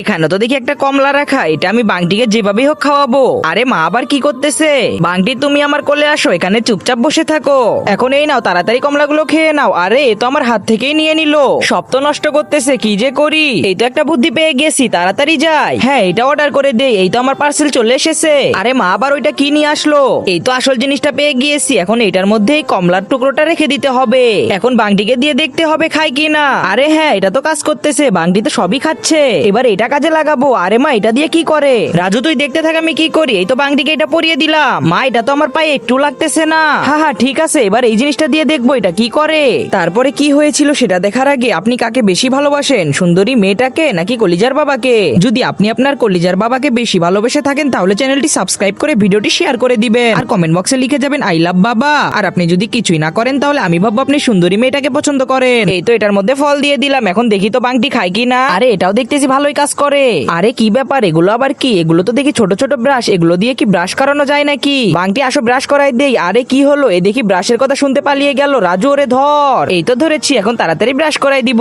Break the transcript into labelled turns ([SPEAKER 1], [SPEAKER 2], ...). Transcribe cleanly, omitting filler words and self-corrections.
[SPEAKER 1] এখানে তো দেখি একটা কমলা রাখা, এটা আমি বাংটিকে যেভাবেই হোক খাওয়াবো। আরে মা আবার কি করতেছে? বাংটি তুমি আমার কোলে আসো, এখানে চুপচাপ বসে থাকো। এখন এই নাও, তাড়াতাড়ি কমলাগুলো খেয়ে নাও। আরে এ তো আমার হাত থেকেই নিয়ে নিলো, সব তো নষ্ট করতেছে, কি যে করি। এই তো একটা বুদ্ধি পেয়ে গেছি, তাড়াতাড়ি যাই। হ্যাঁ, এটা অর্ডার করে দেই। এই তো আমার পার্সেল চলে এসেছে। আরে মা আবার ওইটা কি নিয়ে আসলো? এই তো আসল জিনিসটা পেয়ে গিয়েছি। এখন এটার মধ্যে এই কমলার টুকরোটা রেখে দিতে হবে। এখন বাংটিকে দিয়ে দেখতে হবে খাই কিনা। আরে হ্যাঁ, এটা তো কাজ করতেছে, বাংটি তো সবই খাচ্ছে। এবার এটা কাজে লাগাবো। আরে মা, এটা দিয়ে কি করে? রাজু তুই দেখতে থাক আমি কি করি। এই তো বাংটিকে এটা পরিয়ে দিলাম। মা, এটা তো আমার পায়ে একটু লাগতেছে না। হ্যাঁ হ্যাঁ, ঠিক আছে, এবার এই জিনিসটা দিয়ে দেখবো এটা কি করে। তারপরে কি হয়েছিল সেটা দেখার আগে আপনি কাকে বেশি ভালোবাসেন, সুন্দরী মেয়েটাকে নাকি কলিজার বাবাকে? যদি আপনি আপনার কলিজার বাবাকে বেশি ভালোবেসে থাকেন তাহলে চ্যানেলটি সাবস্ক্রাইব করে ভিডিওটি শেয়ার করে দিবেন আর কমেন্ট বক্সে লিখে যাবেন আই লাভ বাবা। আর আপনি যদি কিছুই না করেন তাহলে আমি ভাববো আপনি সুন্দরী মেয়েটাকে পছন্দ করেন। এই তো এটার মধ্যে ফল দিয়ে দিলাম, এখন দেখি তো বাংটি খাই কিনা। আরে এটাও দেখতেছি ভালোই কাজ করে। আরে কি ব্যাপার, এগুলো আবার কি? এগুলো তো দেখি ছোট ছোট ব্রাশ, এগুলো দিয়ে কি ব্রাশ করানো যায় নাকি? বাংটি আসো, ব্রাশ করাই দেই। আরে কি হলো? এ দেখি ব্রাশের কথা শুনতে পালিয়ে গেল। রাজু ওরে ধর। এই তো ধরেছি, এখন তাড়াতাড়ি ব্রাশ করাই দিব।